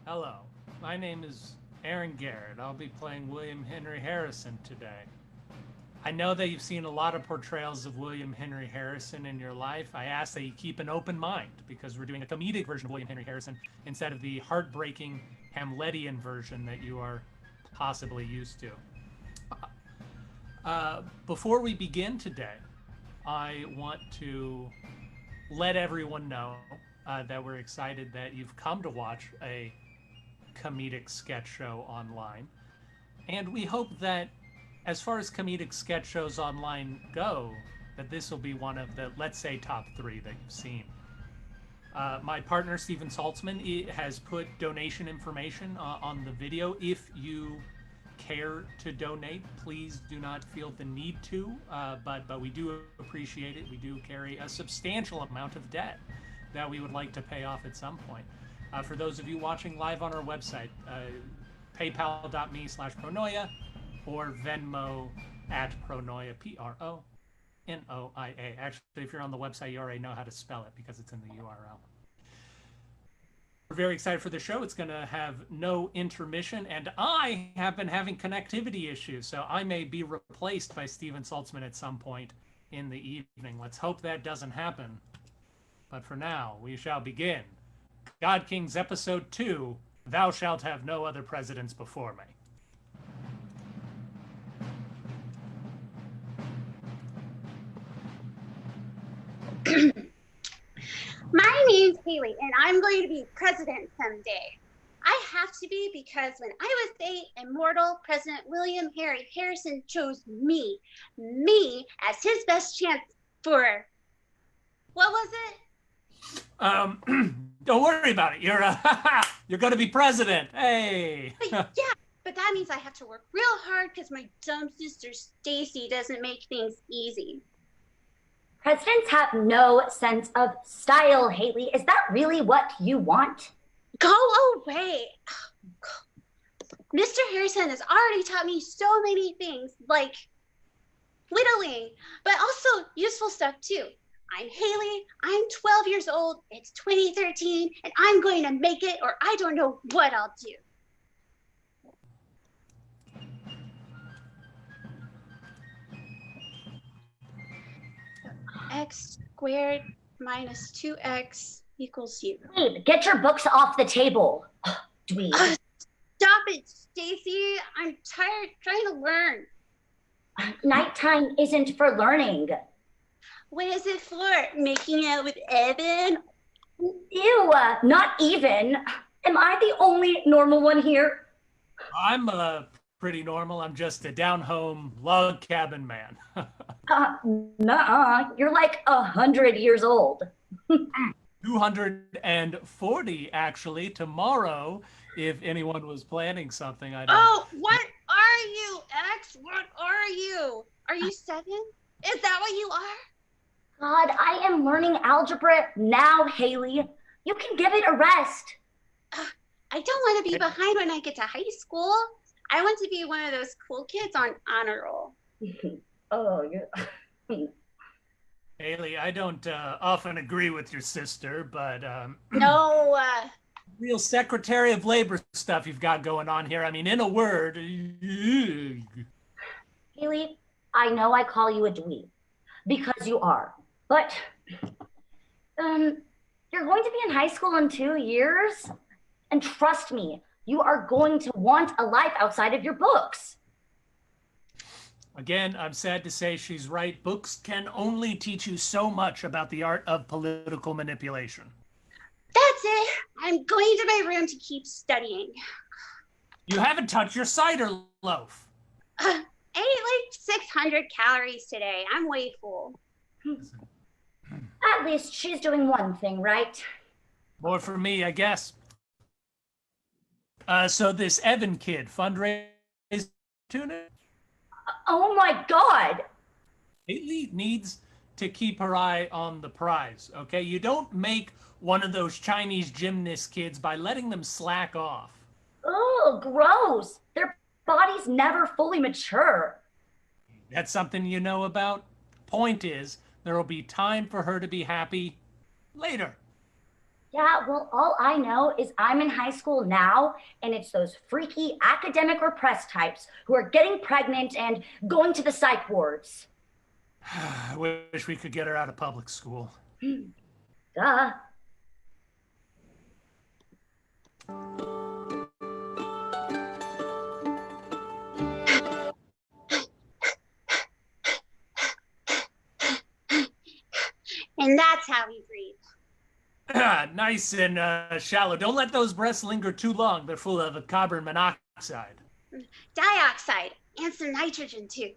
Hello, my name is Aaron Garrett. I'll be playing William Henry Harrison today. I know that you've seen a lot of portrayals of William Henry Harrison in your life. I ask that you keep an open mind because we're doing a comedic version of William Henry Harrison instead of the heartbreaking Hamletian version that you are possibly used to. Before we begin today, I want to let everyone know that we're excited that you've come to watch a comedic sketch show online. And we hope that as far as comedic sketch shows online go, that this will be one of the, let's say, top 3 that you've seen. My partner, Stephen Saltsman, has put donation information on the video. If you care to donate, please do not feel the need to, but we do appreciate it. We do carry a substantial amount of debt that we would like to pay off at some point. For those of you watching live on our website, paypal.me/pronoia or Venmo @pronoia, Pronoia. Actually, if you're on the website, you already know how to spell it because it's in the URL. We're very excited for the show. It's going to have no intermission, and I have been having connectivity issues, so I may be replaced by Stephen Saltzman at some point in the evening. Let's hope that doesn't happen. But for now, we shall begin. God Kings Episode 2, Thou Shalt Have No Other Presidents Before Me. My name's Hayley, and I'm going to be president someday. I have to be because when I was 8, immortal President William Henry Harrison chose me as his best chance for, what was it? Don't worry about it. You're going to be president. Hey. But that means I have to work real hard because my dumb sister Stacey doesn't make things easy. Presidents have no sense of style, Hayley. Is that really what you want? Go away. Mr. Harrison has already taught me so many things, like whittling, but also useful stuff too. I'm Hayley, I'm 12 years old, it's 2013, and I'm going to make it or I don't know what I'll do. X squared minus 2x equals 0. Babe, get your books off the table. Dweeb. Stop it, Stacey. I'm tired trying to learn. Nighttime isn't for learning. What is it for? Making out with Evan? Ew, not even. Am I the only normal one here? I'm pretty normal. I'm just a down-home log cabin man. Nuh-uh. You're like 100 years old. 240, actually. Tomorrow, if anyone was planning something, I don't... Oh, what are you, X? What are you? Are you 7? Is that what you are? God, I am learning algebra now, Hayley. You can give it a rest. I don't want to be behind when I get to high school. I want to be one of those cool kids on honor roll. Oh, yeah. Hayley, I don't often agree with your sister, but No. Real Secretary of Labor stuff you've got going on here. I mean, in a word. Hayley, I know I call you a dweeb because you are, but you're going to be in high school in 2 years, and trust me, you are going to want a life outside of your books. Again, I'm sad to say she's right. Books can only teach you so much about the art of political manipulation. That's it. I'm going to my room to keep studying. You haven't touched your cider loaf. I ate like 600 calories today. I'm way full. At least she's doing one thing, right? More for me, I guess. So this Evan kid, fundraising tuna? Oh my God. Hayley needs to keep her eye on the prize, okay? You don't make one of those Chinese gymnast kids by letting them slack off. Oh, gross. Their bodies never fully mature. That's something you know about? Point is, there will be time for her to be happy later. Yeah, well, all I know is I'm in high school now, and it's those freaky academic repressed types who are getting pregnant and going to the psych wards. I wish we could get her out of public school. Duh. And that's how we breathe. Nice and shallow. Don't let those breaths linger too long. They're full of carbon monoxide. Dioxide and some nitrogen too.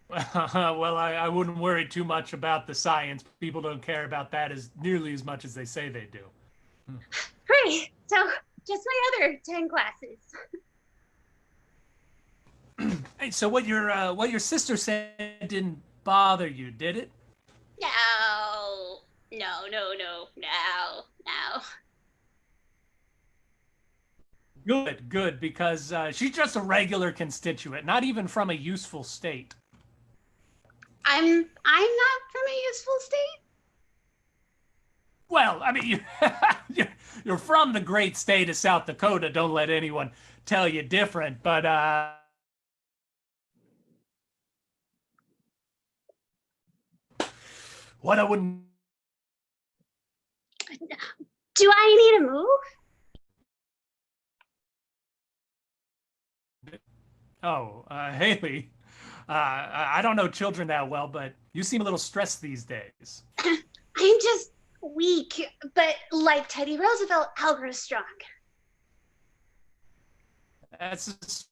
Well, I wouldn't worry too much about the science. People don't care about that as nearly as much as they say they do. Great. So just my other 10 classes. Hey, so what your sister said didn't bother you, did it? No. Good, because she's just a regular constituent, not even from a useful state. I'm not from a useful state. Well, I mean, you're from the great state of South Dakota. Don't let anyone tell you different, but what I wouldn't... Do I need to move? Oh, Hayley, I don't know children that well, but you seem a little stressed these days. I'm just weak, but like Teddy Roosevelt, I'll grow strong. That's,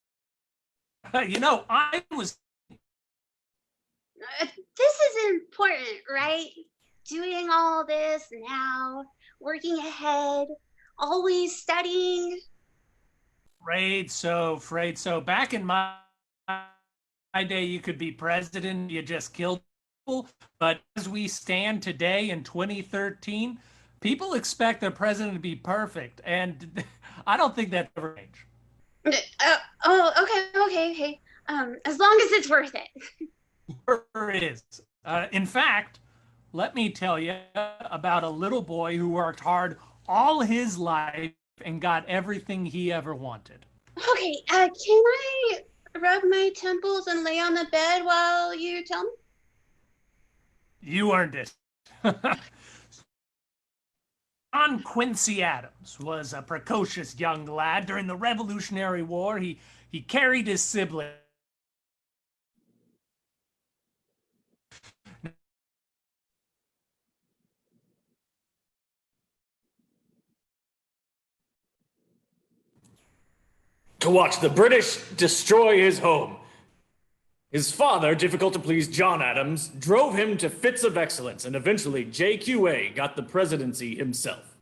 I was... This is important, right? Doing all this now, working ahead, always studying. Afraid so. Back in my day, you could be president, you just killed people. But as we stand today in 2013, people expect their president to be perfect. And I don't think that ever changed. Okay. As long as it's worth it. Sure is. In fact, let me tell you about a little boy who worked hard all his life and got everything he ever wanted. Okay, can I rub my temples and lay on the bed while you tell me? You earned it. John Quincy Adams was a precocious young lad. During the Revolutionary War, he carried his sibling to watch the British destroy his home. His father, difficult to please John Adams, drove him to fits of excellence, and eventually JQA got the presidency himself.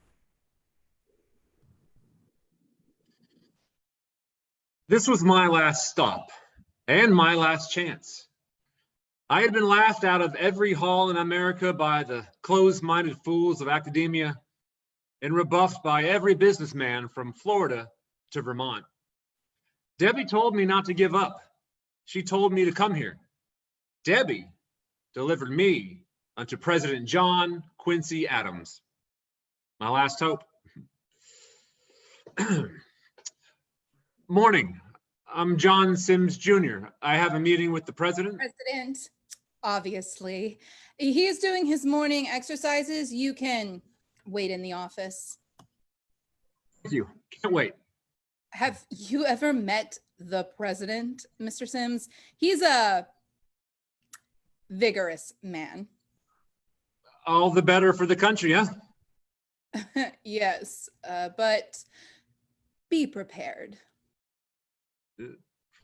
This was my last stop, and my last chance. I had been laughed out of every hall in America by the closed-minded fools of academia, and rebuffed by every businessman from Florida to Vermont. Debbie told me not to give up. She told me to come here. Debbie delivered me unto President John Quincy Adams. My last hope. Morning. I'm John Symmes Jr. I have a meeting with the president. President, obviously. He is doing his morning exercises. You can wait in the office. Thank you. Can't wait. Have you ever met the president, Mr. Symmes? He's a vigorous man. All the better for the country, huh? Yes, but be prepared.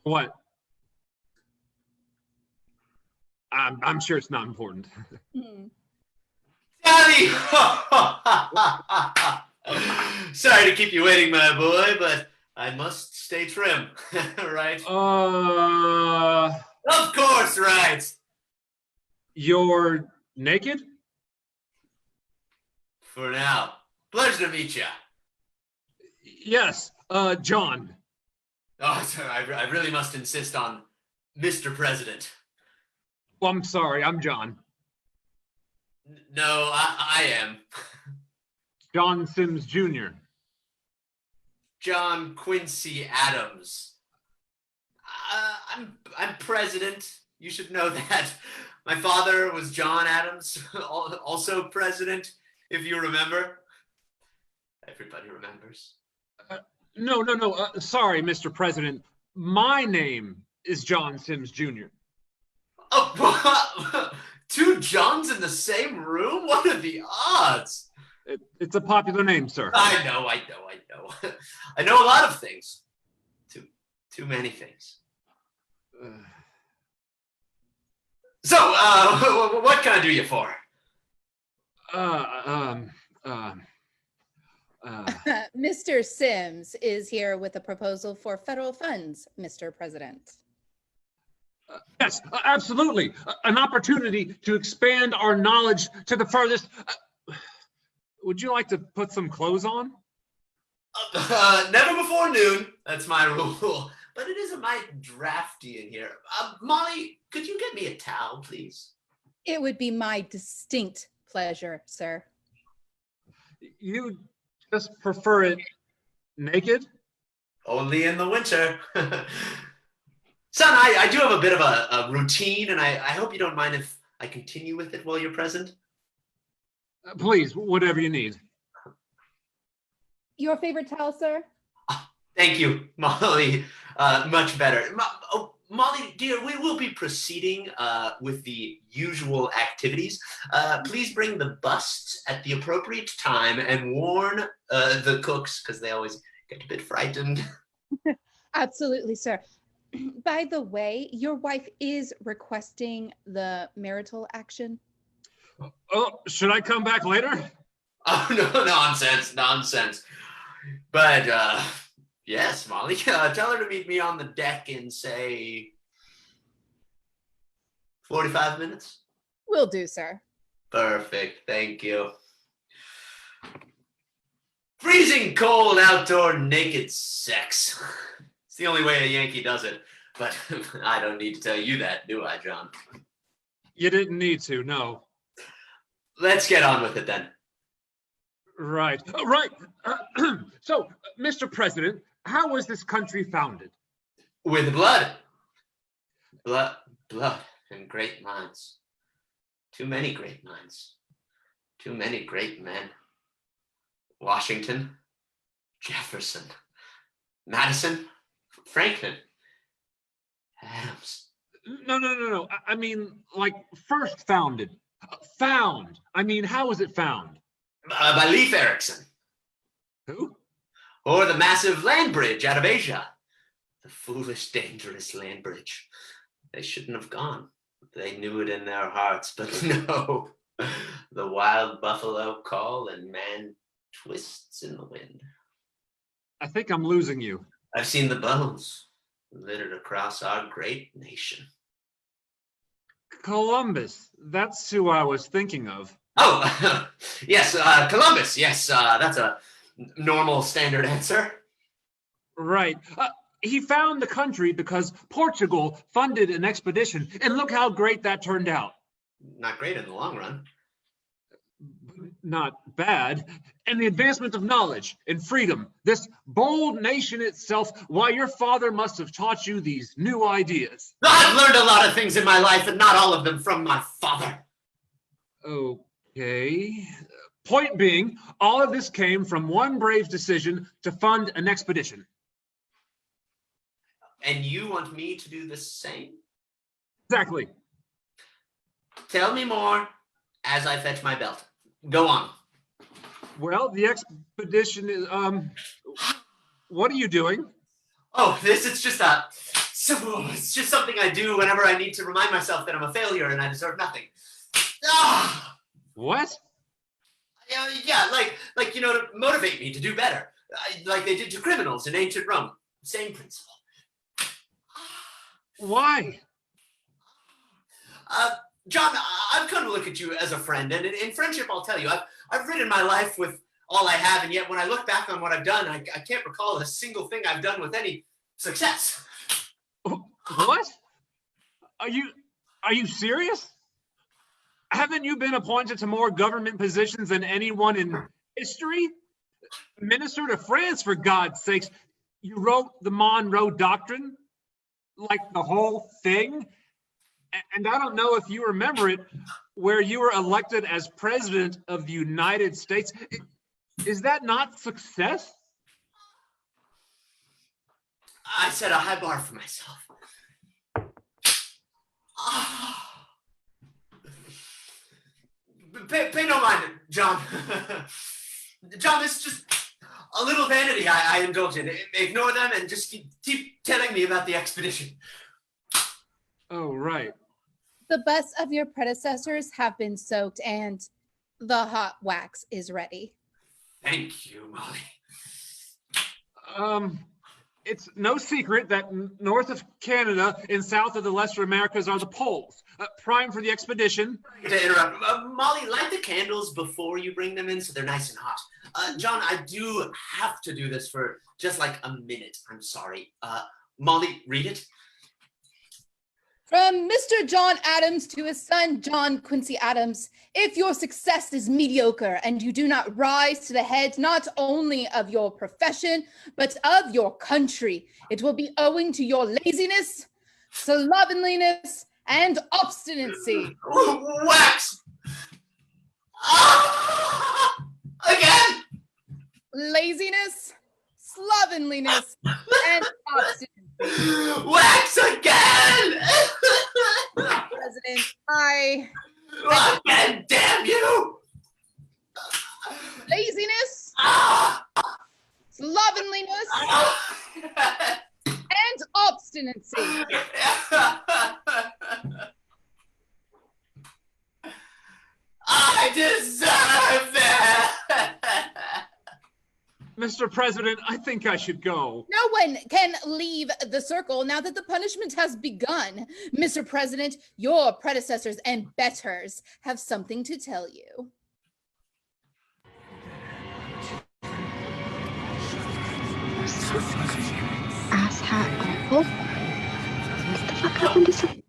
What? I'm sure it's not important. Daddy! Sorry to keep you waiting, my boy, but I must stay trim, right? Of course, right. You're naked? For now. Pleasure to meet you. Yes, John. Oh, sorry, I really must insist on Mr. President. Well, I'm sorry, I'm John. No, I am. John Symmes Jr. John Quincy Adams. I'm president. You should know that. My father was John Adams, also president, if you remember. Everybody remembers. No. Sorry, Mr. President. My name is John Symmes Jr. Oh, two Johns in the same room? What are the odds? It's a popular name, sir. I know. I know a lot of things. Too many things. So, what can I do you for? Mr. Symmes is here with a proposal for federal funds, Mr. President. Yes, absolutely. An opportunity to expand our knowledge to the furthest. Would you like to put some clothes on? Never before noon. That's my rule. But it is a mite drafty in here. Molly, could you get me a towel, please? It would be my distinct pleasure, sir. You just prefer it naked? Only in the winter. Son, I do have a bit of a routine, and I hope you don't mind if I continue with it while you're present. Please, whatever you need. Your favorite towel, sir? Thank you, Molly. Much better. Molly, dear, we will be proceeding with the usual activities. Please bring the busts at the appropriate time and warn the cooks, because they always get a bit frightened. Absolutely, sir. By the way, your wife is requesting the marital action. Oh, should I come back later? Oh, no, nonsense. But, yes, Molly, tell her to meet me on the deck in, say, 45 minutes. Will do, sir. Perfect, thank you. Freezing cold outdoor naked sex. It's the only way a Yankee does it. But I don't need to tell you that, do I, John? You didn't need to, no. Let's get on with it then. Right. So, Mr. President, how was this country founded? With blood. Blood and great minds. Too many great minds. Too many great men. Washington, Jefferson, Madison, Franklin, Adams. No. I mean, like, first founded. Found. I mean, how was it found? By Leif Erikson. Who? Or the massive land bridge out of Asia. The foolish, dangerous land bridge. They shouldn't have gone. They knew it in their hearts, but no. The wild buffalo call and man twists in the wind. I think I'm losing you. I've seen the bones littered across our great nation. Columbus. That's who I was thinking of. Oh, yes, Columbus. Yes, that's a normal standard answer. Right. He found the country because Portugal funded an expedition, and look how great that turned out. Not great in the long run. Not bad. And the advancement of knowledge and freedom, this bold nation itself, why your father must have taught you these new ideas. I've learned a lot of things in my life, and not all of them from my father. Okay. Point being, all of this came from one brave decision to fund an expedition. And you want me to do the same? Exactly. Tell me more as I fetch my belt. Go on. Well, the expedition is, what are you doing? Oh, it's just something I do whenever I need to remind myself that I'm a failure and I deserve nothing. Ah! What? Yeah, like to motivate me to do better, like they did to criminals in ancient Rome. Same principle. Why? John, I've come to look at you as a friend, and in friendship, I'll tell you, I've ridden my life with all I have, and yet when I look back on what I've done, I can't recall a single thing I've done with any success. What? Are you serious? Haven't you been appointed to more government positions than anyone in history? Minister to France, for God's sakes. You wrote the Monroe Doctrine? Like the whole thing? And I don't know if you remember it, where you were elected as president of the United States. Is that not success? I set a high bar for myself. Pay no mind, John. John, this is just a little vanity I indulge in. Ignore them and just keep telling me about the expedition. Oh, right. The best of your predecessors have been soaked and the hot wax is ready. Thank you, Molly. It's no secret that north of Canada and south of the Lesser Americas are the poles. Prime for the expedition. To interrupt, Molly, light the candles before you bring them in so they're nice and hot. John, I do have to do this for just like a minute. I'm sorry. Molly, read it. From Mr. John Adams to his son, John Quincy Adams, if your success is mediocre and you do not rise to the head not only of your profession, but of your country, it will be owing to your laziness, slovenliness, and obstinacy. Wax! Ah! Again! Laziness, slovenliness, and obstinacy. Wax again! President, Again, damn you! laziness, slovenliness, and obstinacy. I deserve that! Mr. President, I think I should go. No one can leave the circle now that the punishment has begun. Mr. President, your predecessors and betters have something to tell you. Asshat awful. What the fuck happened to some?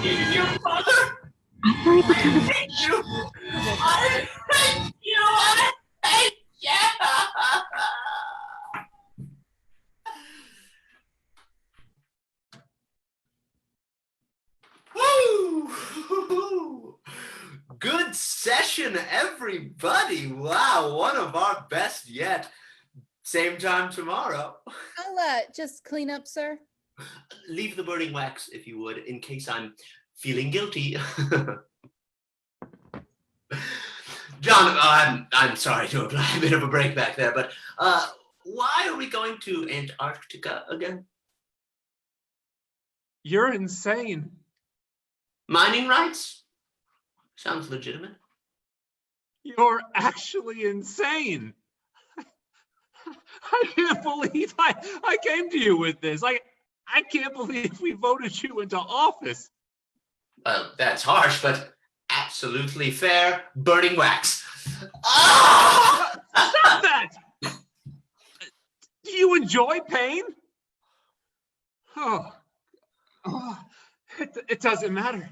Your father? I feel like I hate you! I hate you! I hate you! Woo! Good session, everybody. Wow, one of our best yet. Same time tomorrow. I'll just clean up, sir. Leave the burning wax, if you would, in case I'm feeling guilty. John, I'm sorry to apply a bit of a break back there, but why are we going to Antarctica again? You're insane. Mining rights? Sounds legitimate. You're actually insane. I can't believe I came to you with this. I can't believe we voted you into office. Well, that's harsh, but absolutely fair. Burning wax. Ah! Stop that! Do you enjoy pain? Oh, it doesn't matter.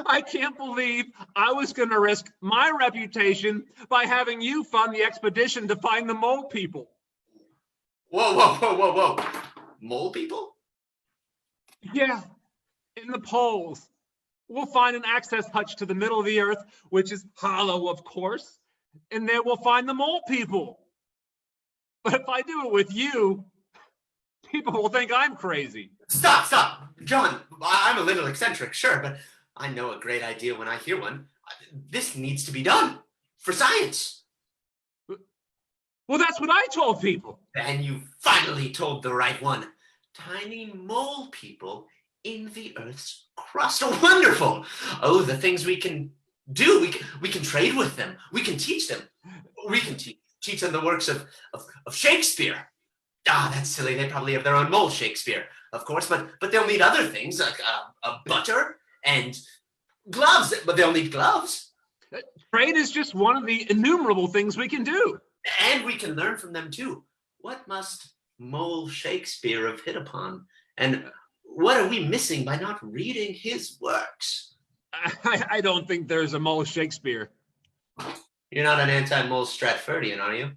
I can't believe I was going to risk my reputation by having you fund the expedition to find the mole people. Whoa. Mole people? Yeah, in the poles. We'll find an access hatch to the middle of the earth, which is hollow, of course, and there we'll find the mole people. But if I do it with you, people will think I'm crazy. Stop. John, I'm a little eccentric, sure, but I know a great idea when I hear one. This needs to be done for science. Well, that's what I told people. And you finally told the right one. Tiny mole people in the Earth's crust. Oh, wonderful. Oh, the things we can do. We can trade with them. We can teach them. We can teach them the works of Shakespeare. Ah, that's silly. They probably have their own mole Shakespeare, of course, but they'll need other things like butter and gloves. But they'll need gloves. Trade is just one of the innumerable things we can do. And we can learn from them too. What must mole Shakespeare have hit upon? And what are we missing by not reading his works? I don't think there's a mole Shakespeare. You're not an anti-mole Stratfordian, are you?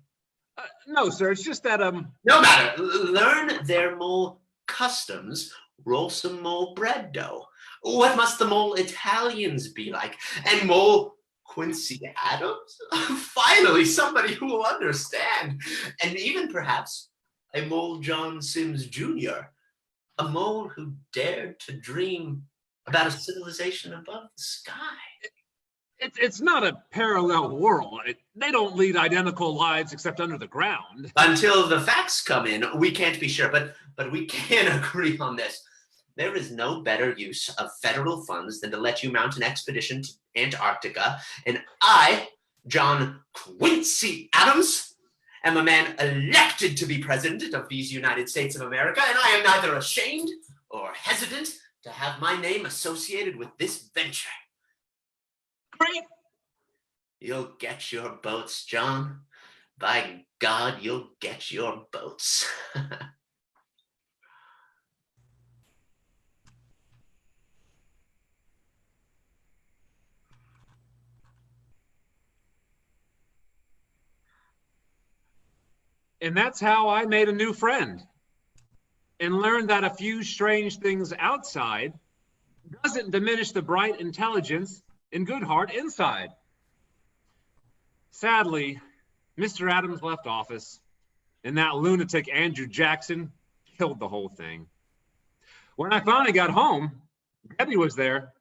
No, sir. It's just that No matter. Learn their mole customs. Roll some mole bread dough. What must the mole Italians be like? And mole Quincy Adams? Finally, somebody who will understand. And even perhaps a mole John Symmes Jr., a mole who dared to dream about a civilization above the sky. it's not a parallel world. They don't lead identical lives except under the ground. Until the facts come in, we can't be sure, but we can agree on this. There is no better use of federal funds than to let you mount an expedition to Antarctica, and I, John Quincy Adams, am a man elected to be president of these United States of America, and I am neither ashamed or hesitant to have my name associated with this venture. Great. You'll get your boats, John. By God, you'll get your boats. And that's how I made a new friend and learned that a few strange things outside doesn't diminish the bright intelligence and good heart inside. Sadly, Mr. Adams left office, and that lunatic Andrew Jackson killed the whole thing. When I finally got home, Debbie was there,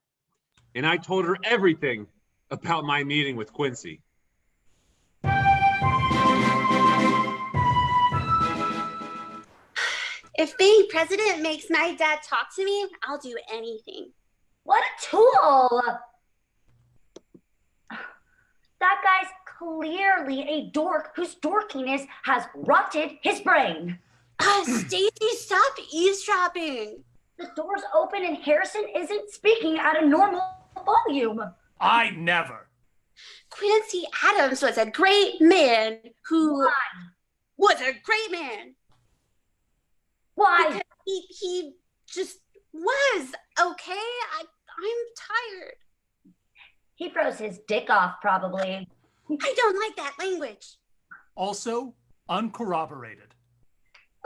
and I told her everything about my meeting with Quincy. If being president makes my dad talk to me, I'll do anything. What a tool! That guy's clearly a dork whose dorkiness has rotted his brain. Stacey, stop eavesdropping. The door's open and Harrison isn't speaking at a normal volume. I never. Quincy Adams was a great man who Why? was a great man. Why? Because he just was, okay? I'm tired. He froze his dick off, probably. I don't like that language. Also, uncorroborated.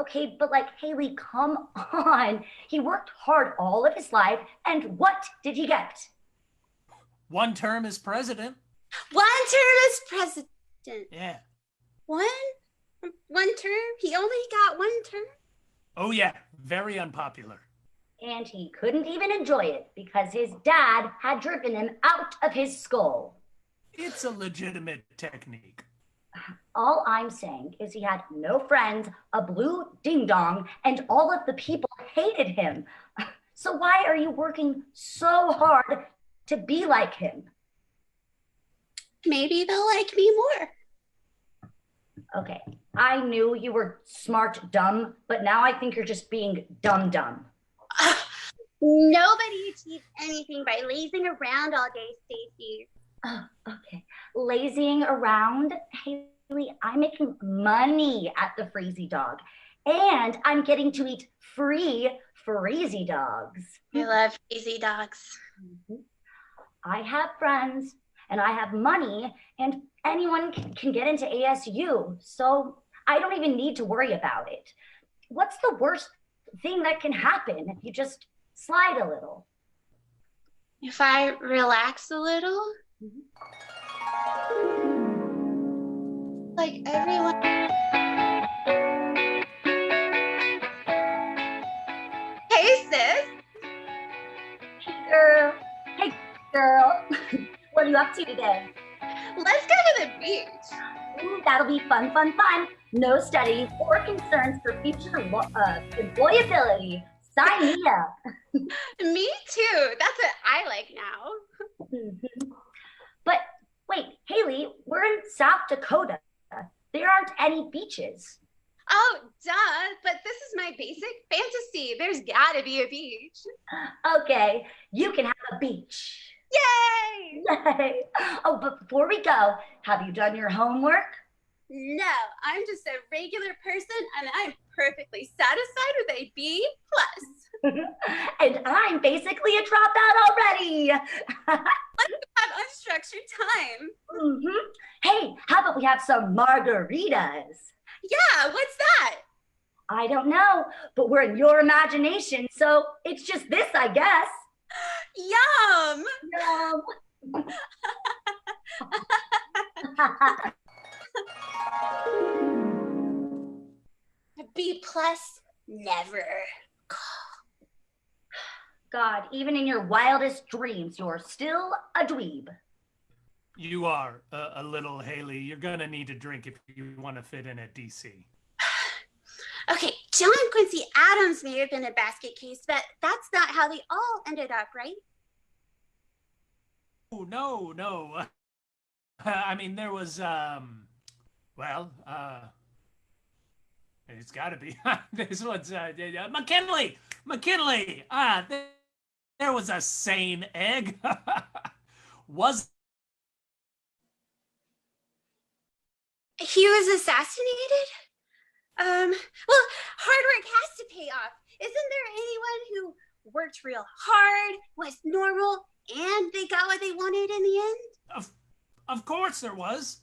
Okay, but like, Hayley, come on. He worked hard all of his life, and what did he get? One term as president. One term as president. Yeah. One term? He only got one term? Oh, yeah. Very unpopular. And he couldn't even enjoy it because his dad had driven him out of his skull. It's a legitimate technique. All I'm saying is he had no friends, a blue ding-dong, and all of the people hated him. So why are you working so hard to be like him? Maybe they'll like me more. Okay, I knew you were smart dumb, but now I think you're just being dumb. Nobody achieves anything by lazing around all day, Stacey. Okay, lazing around? Hayley, I'm making money at the Freezy Dog, and I'm getting to eat free Freezy Dogs. I love easy dogs. I have friends, and I have money, and anyone can get into ASU, so I don't even need to worry about it. What's the worst thing that can happen if you just slide a little? If I relax a little? Like everyone. Hey, sis. Hey, girl. What are you up to today? Let's go to the beach. Ooh, that'll be fun. No study or concerns for future employability. Sign me up. Me too. That's what I like now. But wait, Hayley, we're in South Dakota. There aren't any beaches. Oh, duh. But this is my basic fantasy. There's gotta be a beach. Okay, you can have a beach. Yay! Yay! Oh, but before we go, have you done your homework? No, I'm just a regular person and I'm perfectly satisfied with a B+. And I'm basically a dropout already. Have unstructured time. Hey, how about we have some margaritas? Yeah, what's that? I don't know, but we're in your imagination, so it's just this, I guess. Yum! Yum. A B+, never. God, even in your wildest dreams, you're still a dweeb. You are a little Hayley. You're gonna need a drink if you want to fit in at DC. Okay, John Quincy Adams may have been a basket case, but that's not how they all ended up, right? Oh, no. I mean, there was, it's gotta be. This one's, McKinley! There was a sane egg. Was He was assassinated? Well, hard work has to pay off. Isn't there anyone who worked real hard, was normal, and they got what they wanted in the end? Of course there was.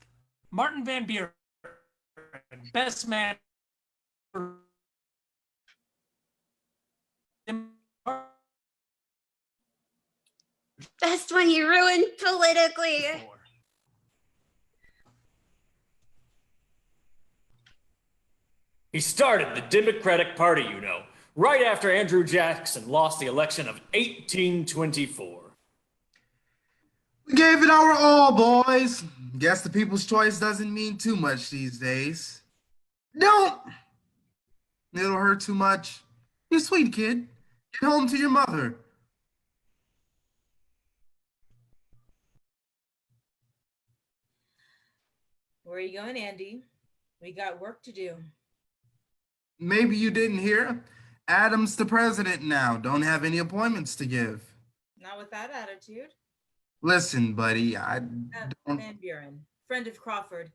Martin Van Buren, best man. Best one you ruined politically. He started the Democratic Party, you know, right after Andrew Jackson lost the election of 1824. We gave it our all, boys. Guess the people's choice doesn't mean too much these days. Don't! It'll hurt too much. You're a sweet kid. Get home to your mother. Where are you going, Andy? We got work to do. Maybe you didn't hear. Adams the president now. Don't have any appointments to give. Not with that attitude. Listen, buddy, I don't... Van Buren, friend of Crawford.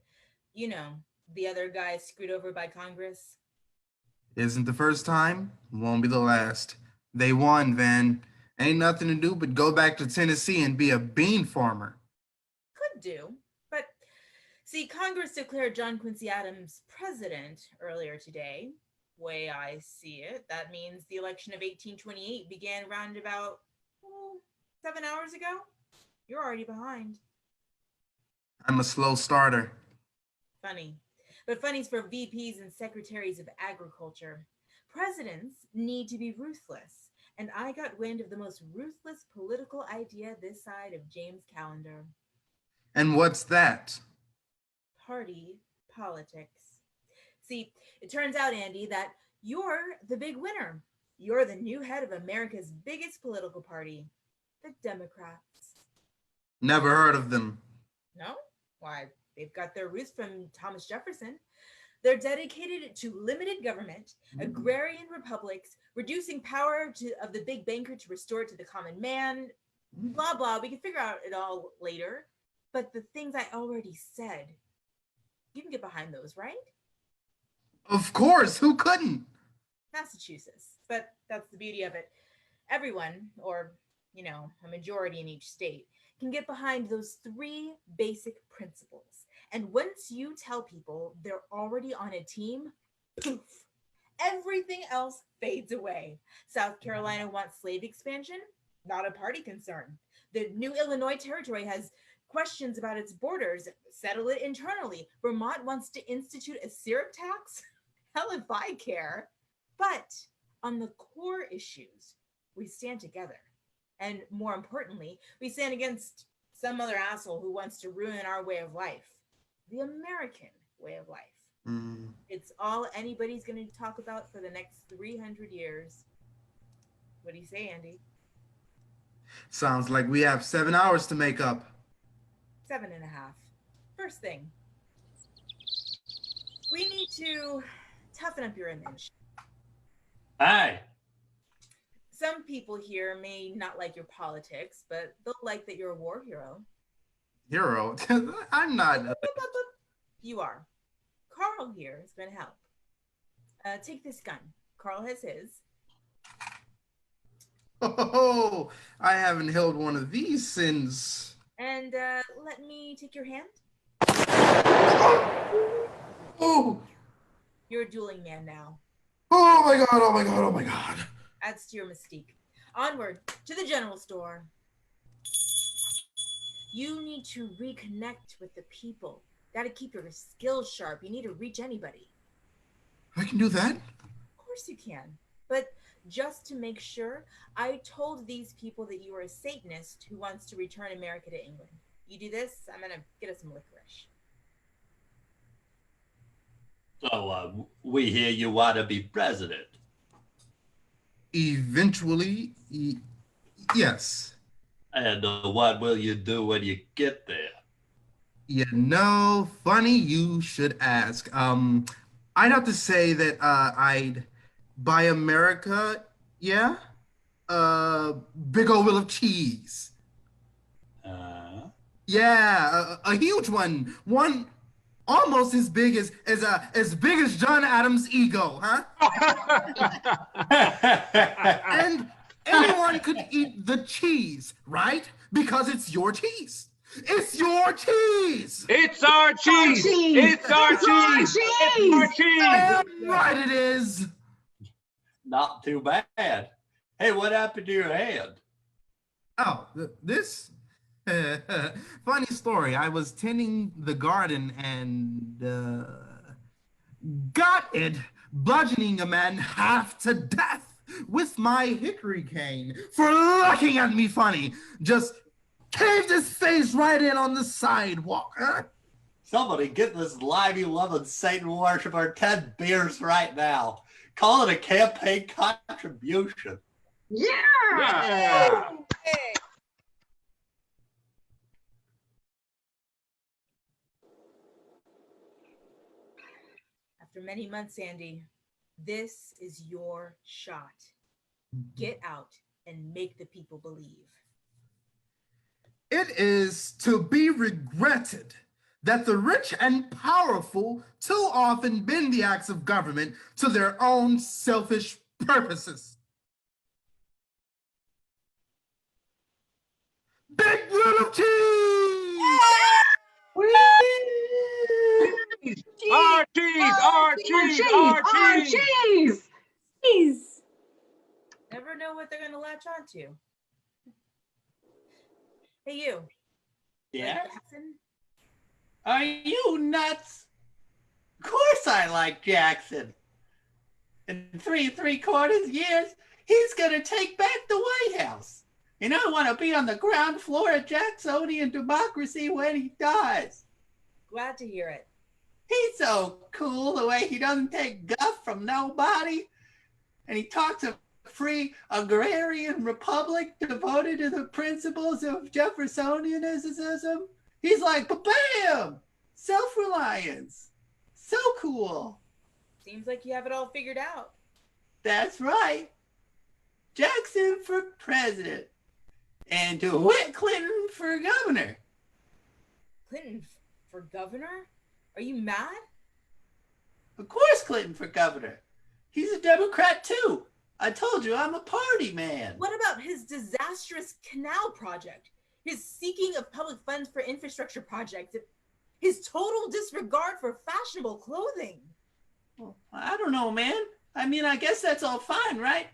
You know, the other guy screwed over by Congress. Isn't the first time, won't be the last. They won, Van. Ain't nothing to do but go back to Tennessee and be a bean farmer. Could do, but see, Congress declared John Quincy Adams president earlier today. Way I see it, that means the election of 1828 began round about 7 hours ago. You're already behind. I'm a slow starter. Funny. But funny's for VPs and secretaries of agriculture. Presidents need to be ruthless. And I got wind of the most ruthless political idea this side of James Calendar. And what's that? Party politics. See, it turns out, Andy, that you're the big winner. You're the new head of America's biggest political party, the Democrats. Never heard of them. No? Why, they've got their roots from Thomas Jefferson. They're dedicated to limited government, agrarian republics, reducing power of the big banker to restore it to the common man, blah, blah. We can figure out it all later. But the things I already said, you can get behind those, right? Of course, who couldn't? Massachusetts, but that's the beauty of it. Everyone, or, you know, a majority in each state, can get behind those 3 basic principles. And once you tell people they're already on a team, poof, everything else fades away. South Carolina wants slave expansion, not a party concern. The new Illinois territory has questions about its borders, settle it internally. Vermont wants to institute a syrup tax. Hell if I care. But on the core issues, we stand together. And more importantly, we stand against some other asshole who wants to ruin our way of life. The American way of life. It's all anybody's going to talk about for the next 300 years. What do you say, Andy? Sounds like we have 7 hours to make up. 7.5. First thing, we need to toughen up your image. Hi. Some people here may not like your politics, but they'll like that you're a war hero. Hero? I'm not. You are. Carl here is going to help. Take this gun. Carl has his. Oh, I haven't held one of these since. And let me take your hand. Oh! You're a dueling man now. Oh my god, oh my god, oh my god. Adds to your mystique. Onward to the general store. You need to reconnect with the people. Got to keep your skills sharp. You need to reach anybody. I can do that? Of course you can. But just to make sure, I told these people that you are a Satanist who wants to return America to England. You do this, I'm going to get us some licorice. So, we hear you want to be president. Eventually, yes. And what will you do when you get there? You know, funny you should ask. I'd have to say that I'd buy America, yeah? Big old wheel of cheese. Yeah, a huge one. One almost as big as John Adams' ego, huh? And anyone could eat the cheese, right? Because it's your cheese. It's your cheese. It's our cheese. It's our cheese. It's our cheese. Right, it is. Not too bad. Hey, what happened to your hand? Oh, this funny story. I was tending the garden and got it, bludgeoning a man half to death with my hickory cane for looking at me funny. Just caved his face right in on the sidewalk. Huh? Somebody get this limey loving Satan worshiper 10 beers right now. Call it a campaign contribution. Yeah. Hey. After many months, Andy, this is your shot. Get out and make the people believe. It is to be regretted that the rich and powerful too often bend the acts of government to their own selfish purposes. Big little cheese! Our cheese! Our cheese! Our cheese! Cheese! Never know what they're going to latch onto. Hey, you. Yeah? Like Jackson? Are you nuts? Of course I like Jackson. In 3¾ years, he's going to take back the White House. And I want to be on the ground floor of Jacksonian democracy when he dies. Glad to hear it. He's so cool the way he doesn't take guff from nobody. And he talks of free agrarian republic devoted to the principles of Jeffersonianism. He's like, bam! Self-reliance. So cool. Seems like you have it all figured out. That's right. Jackson for president. And DeWitt Clinton for governor. Clinton for governor? Are you mad? Of course Clinton for governor. He's a Democrat too. I told you I'm a party man. What about his disastrous canal project? His seeking of public funds for infrastructure projects? His total disregard for fashionable clothing? Well, I don't know, man. I mean, I guess that's all fine, right?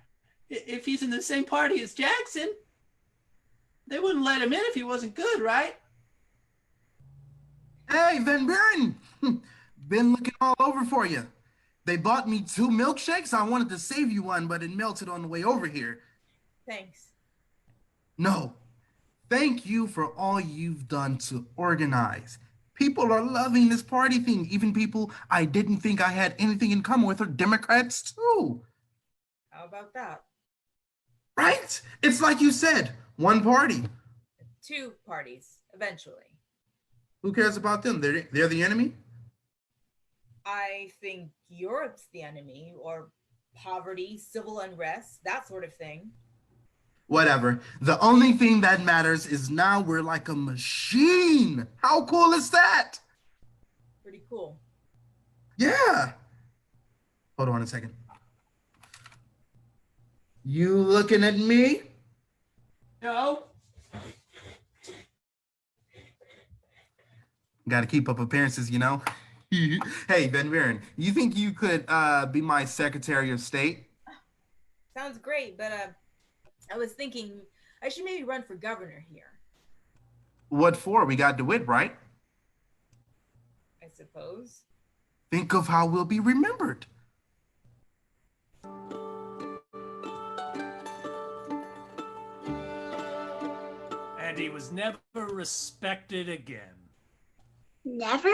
If he's in the same party as Jackson. They wouldn't let him in if he wasn't good, right? Hey, Van Buren! Been looking all over for you. They bought me 2 milkshakes. I wanted to save you one, but it melted on the way over here. Thanks. No. Thank you for all you've done to organize. People are loving this party thing. Even people I didn't think I had anything in common with are Democrats too. How about that? Right? It's like you said, one party. 2 parties, eventually. Who cares about them? They're the enemy? I think Europe's the enemy, or poverty, civil unrest, that sort of thing. Whatever. The only thing that matters is now we're like a machine. How cool is that? Pretty cool. Yeah. Hold on a second. You looking at me? No. Got to keep up appearances, you know. Hey, Van Buren, you think you could be my Secretary of State? Sounds great, but I was thinking I should maybe run for governor here. What for? We got DeWitt, right? I suppose. Think of how we'll be remembered. And he was never respected again. Never?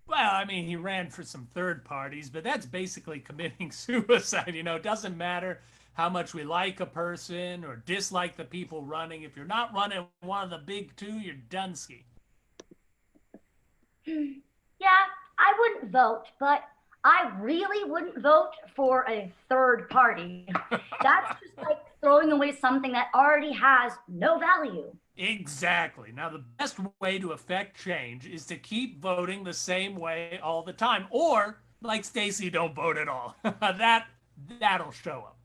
Well, I mean, he ran for some third parties, but that's basically committing suicide. You know, it doesn't matter how much we like a person or dislike the people running. If you're not running one of the big two, you're Dunsky. Yeah, I wouldn't vote, but I really wouldn't vote for a third party. That's just like throwing away something that already has no value. Exactly. Now, the best way to affect change is to keep voting the same way all the time. Or, like Stacey, don't vote at all. That'll show up.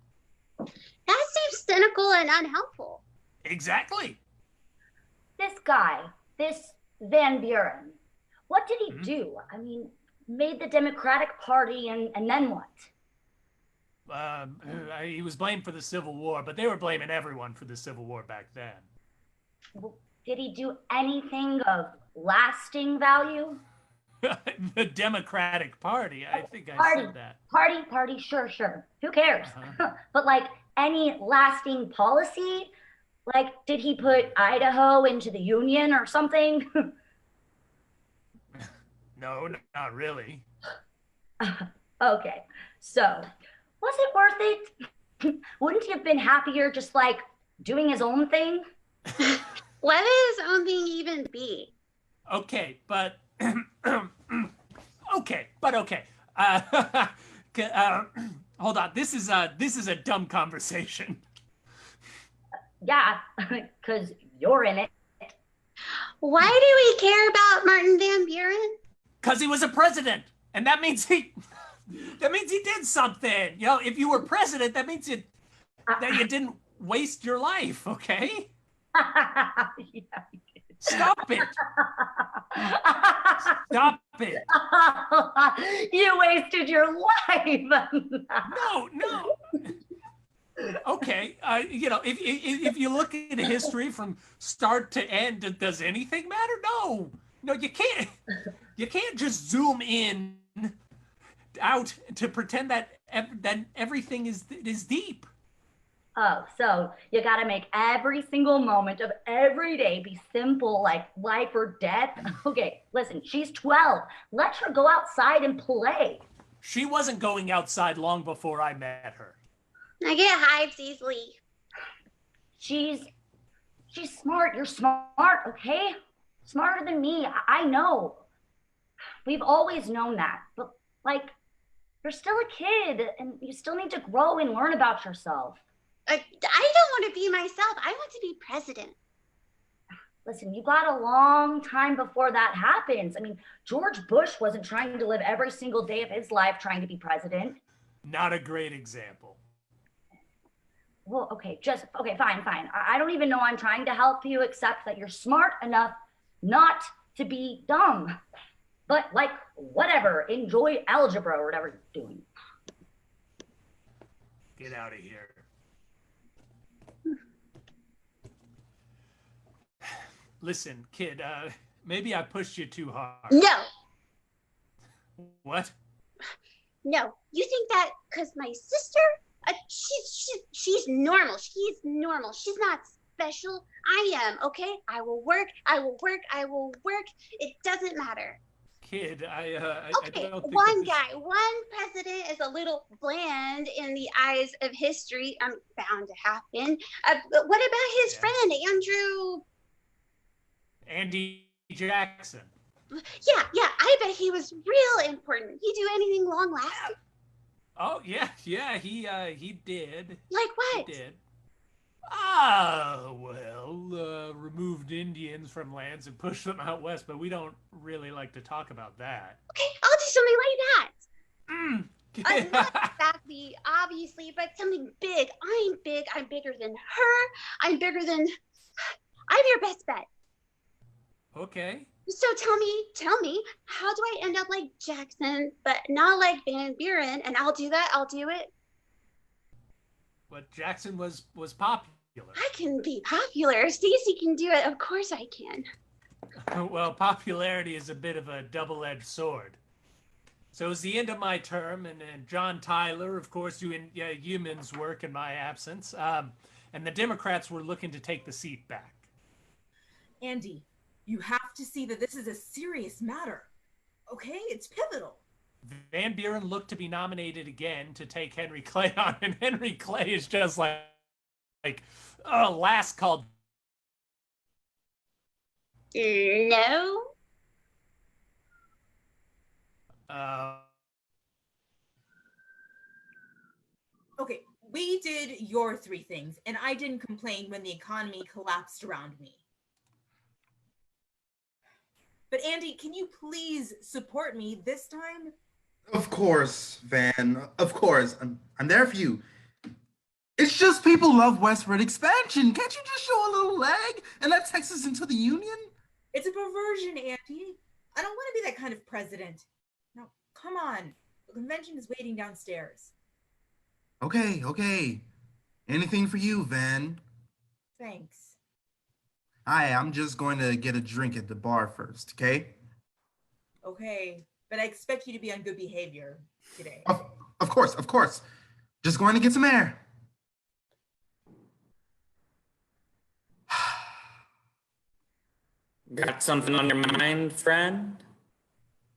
That seems cynical and unhelpful. Exactly. This guy, this Van Buren, what did he do? I mean, made the Democratic Party and then what? He was blamed for the Civil War, but they were blaming everyone for the Civil War back then. Well, did he do anything of lasting value? The Democratic Party. I think I said that. Party, sure. Who cares? But like any lasting policy? Like, did he put Idaho into the Union or something? No, not really. Okay, so was it worth it? Wouldn't he have been happier just like doing his own thing? What would his own thing even be? Okay, but okay. Hold on. This is a dumb conversation. Yeah, because you're in it. Why do we care about Martin Van Buren? Because he was a president, and that means he did something. You know, if you were president, that means that you didn't waste your life. Okay. Yeah. Stop it. Stop it. You wasted your life. No. Okay, you know, if you look at history from start to end, does anything matter? No, you can't just zoom in out to pretend that everything is deep. Oh, so you got to make every single moment of every day be simple, like life or death? Okay, listen, she's 12. Let her go outside and play. She wasn't going outside long before I met her. I get hives easily. She's smart. You're smart, okay? Smarter than me. I know. We've always known that. But, like, you're still a kid, and you still need to grow and learn about yourself. I don't want to be myself. I want to be president. Listen, you got a long time before that happens. I mean, George Bush wasn't trying to live every single day of his life trying to be president. Not a great example. Well, okay, fine. I don't even know I'm trying to help you, except that you're smart enough not to be dumb. But, like, whatever, enjoy algebra or whatever you're doing. Get out of here. Listen, kid, maybe I pushed you too hard. No. What? No. You think that because my sister, she's normal. She's normal. She's not special. I am, okay? I will work. It doesn't matter. Kid, I Okay, don't think one president is a little bland in the eyes of history. Bound to happen. But what about his friend, Andy Jackson. Yeah, I bet he was real important. He do anything long lasting? Oh, yeah, he did. Like what? He did. Removed Indians from lands and pushed them out west, but we don't really like to talk about that. Okay, I'll something like that. Mm. Not exactly, obviously, but something big. I'm big. I'm bigger than her. I'm bigger than. I'm your best bet. Okay. So tell me, how do I end up like Jackson, but not like Van Buren? And I'll do that. I'll do it. But Jackson was popular. I can be popular. Stacey can do it. Of course I can. Well, popularity is a bit of a double-edged sword. So it's the end of my term, and John Tyler, of course, doing humans work in my absence. And the Democrats were looking to take the seat back. Andy, you have to see that this is a serious matter. Okay? It's pivotal. Van Buren looked to be nominated again to take Henry Clay on, and Henry Clay is just like last call. No. Okay, we did your three things, and I didn't complain when the economy collapsed around me. But Andy, can you please support me this time? Of course, Van. Of course. I'm there for you. It's just people love westward expansion. Can't you just show a little leg and let Texas into the Union? It's a perversion, Andy. I don't want to be that kind of president. Now, come on. The convention is waiting downstairs. Okay. Anything for you, Van. Thanks. I'm just going to get a drink at the bar first, okay? Okay, but I expect you to be on good behavior today. Of course. Just going to get some air. Got something on your mind, friend?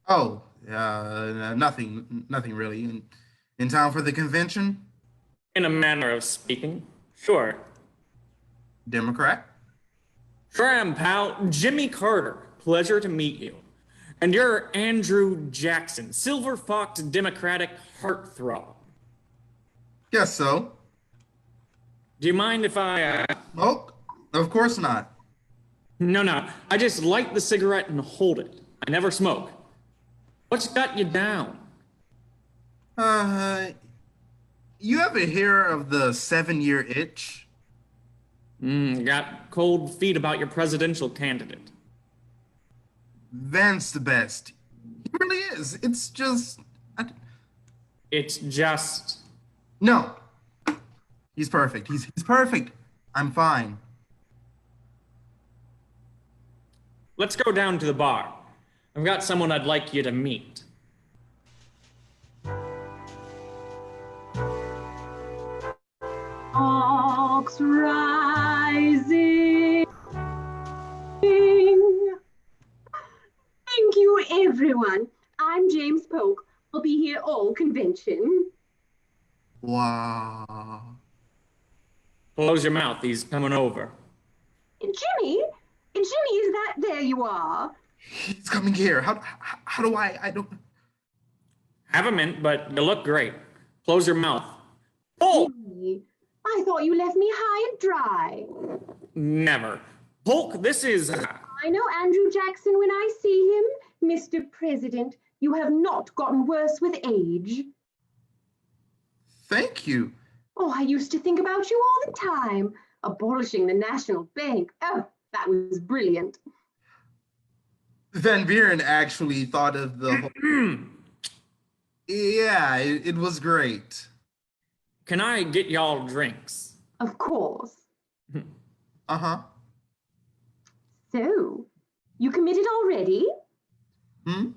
Oh, nothing really. In town for the convention? In a manner of speaking, sure. Democrat? Sure am, pal. Jimmy Carter, pleasure to meet you. And you're Andrew Jackson, silver-foxed Democratic heartthrob. Guess so. Do you mind if I... Oh, of course not. No. I just light the cigarette and hold it. I never smoke. What's got you down? You ever hear of the 7-year itch? Got cold feet about your presidential candidate. Van's the best. He really is. It's just... It's just... No. He's perfect. He's perfect. I'm fine. Let's go down to the bar. I've got someone I'd like you to meet. Hawks rising. Thank you, everyone. I'm James Polk. I'll be here all convention. Wow. Close your mouth. He's coming over. Jimmy, is that there you are? He's coming here. How do I don't... Have a mint, but you look great. Close your mouth. Polk! Jimmy, I thought you left me high and dry. Never. Polk, this is... I know Andrew Jackson when I see him. Mr. President, you have not gotten worse with age. Thank you. Oh, I used to think about you all the time. Abolishing the National Bank. Oh, that was brilliant. Van Buren actually thought of the whole... Yeah, it was great. Can I get y'all drinks? Of course. Uh-huh. So, you committed already? Hmm?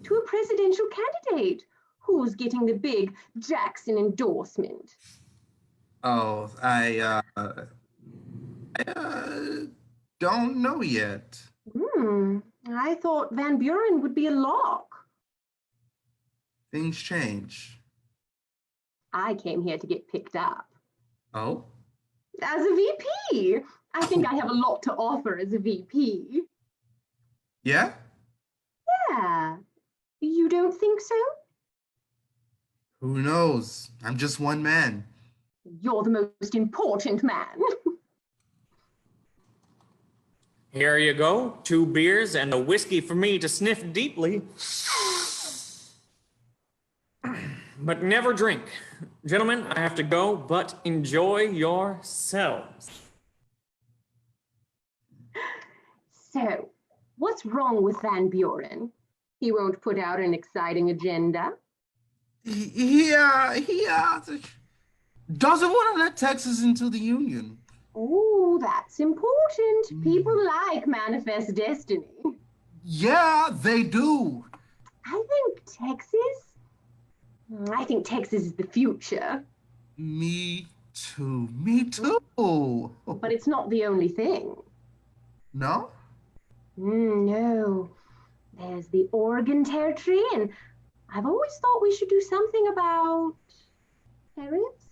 To a presidential candidate. Who's getting the big Jackson endorsement? Oh, I don't know yet. I thought Van Buren would be a lock. Things change. I came here to get picked up. Oh? As a VP. I think I have a lot to offer as a VP. Yeah? Yeah. You don't think so? Who knows? I'm just one man. You're the most important man. Here you go. 2 beers and a whiskey for me to sniff deeply. but never drink. Gentlemen, I have to go, but enjoy yourselves. So, what's wrong with Van Buren? He won't put out an exciting agenda? He doesn't want to let Texas into the Union. Oh, that's important. People like manifest destiny. Yeah, they do. I think Texas is the future. Me too. Me too. But it's not the only thing. No? No. There's the Oregon Territory, and I've always thought we should do something about Terrance.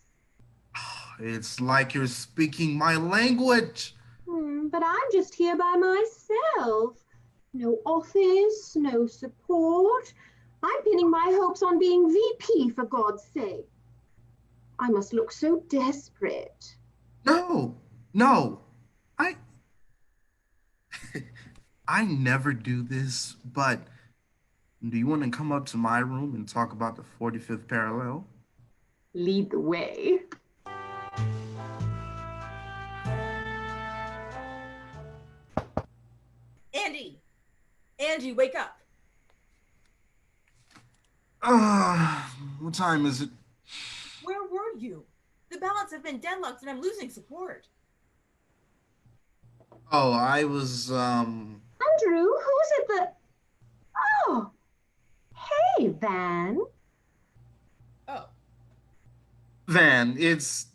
It's like you're speaking my language. But I'm just here by myself. No office, no support. I'm pinning my hopes on being VP, for God's sake. I must look so desperate. No. I never do this, but do you want to come up to my room and talk about the 45th parallel? Lead the way. Angie, wake up. What time is it? Where were you? The ballots have been deadlocked and I'm losing support. Oh, I was, Andrew, who's at the... Oh, hey, Van. Oh. Van, it's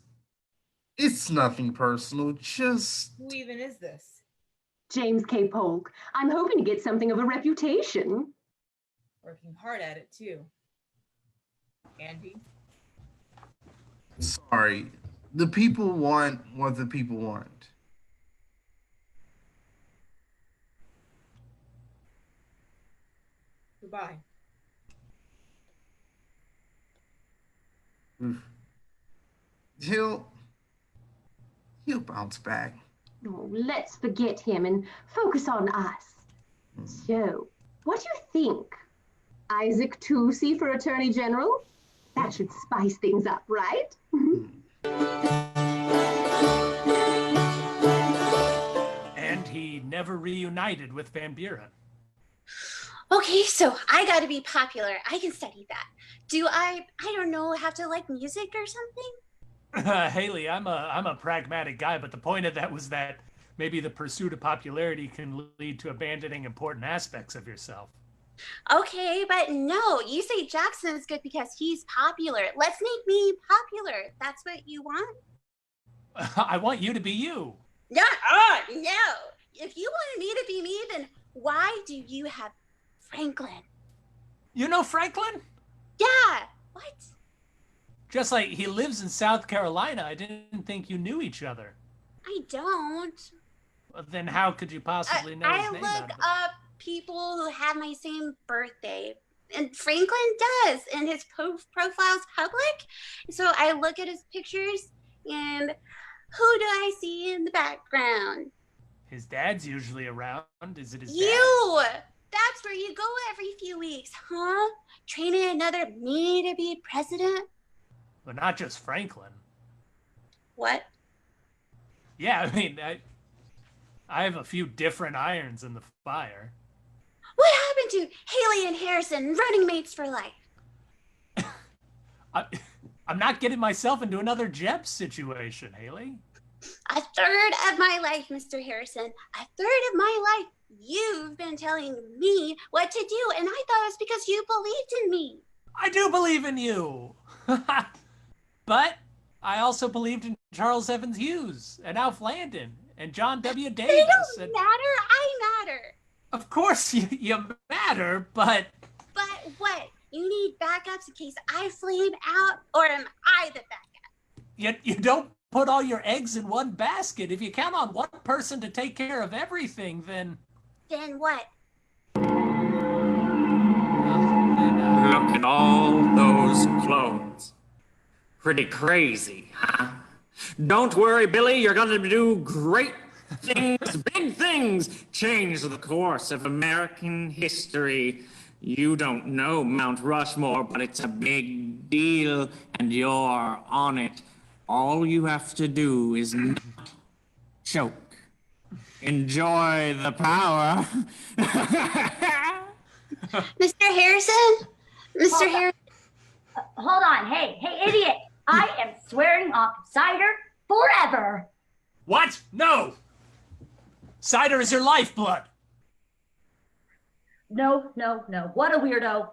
nothing personal, just... Who even is this? James K. Polk. I'm hoping to get something of a reputation. Working hard at it, too. Andy? Sorry. The people want what the people want. Goodbye. He'll bounce back. Oh, let's forget him and focus on us. So, what do you think? Isaac Toucey for Attorney General? That should spice things up, right? And he never reunited with Van Buren. Okay, so I gotta be popular. I can study that. Do I don't know, have to like music or something? Hayley, I'm a pragmatic guy, but the point of that was that maybe the pursuit of popularity can lead to abandoning important aspects of yourself. Okay, but no, you say Jackson is good because he's popular. Let's make me popular. That's what you want? I want you to be you. No. If you want me to be me, then why do you have Franklin? You know Franklin? Yeah. What? Just like he lives in South Carolina, I didn't think you knew each other. I don't. Well, then how could you possibly know his name? I look up people who have my same birthday. And Franklin does, and his profile's public. So I look at his pictures, and who do I see in the background? His dad's usually around. Is it his dad? You! That's where you go every few weeks, huh? Training another me to be president? But not just Franklin. What? Yeah, I mean, I have a few different irons in the fire. What happened to Hayley and Harrison, running mates for life? I'm not getting myself into another Jeb situation, Hayley. A third of my life, Mr. Harrison. A third of my life, you've been telling me what to do, and I thought it was because you believed in me. I do believe in you. But I also believed in Charles Evans Hughes and Alf Landon and John W. Davis. They don't matter. I matter. Of course you matter, but... But what? You need backups in case I flame out, or am I the backup? You don't put all your eggs in one basket. If you count on one person to take care of everything, then... Then what? Look at all those clones. Pretty crazy, huh? Don't worry, Billy, you're gonna do great things, big things, change the course of American history. You don't know Mount Rushmore, but it's a big deal, and you're on it. All you have to do is not choke. Enjoy the power. Mr. Harrison? Mr. Harrison? Hold on. Hey, idiot. I am swearing off cider forever. What? No! Cider is your lifeblood. No. What a weirdo.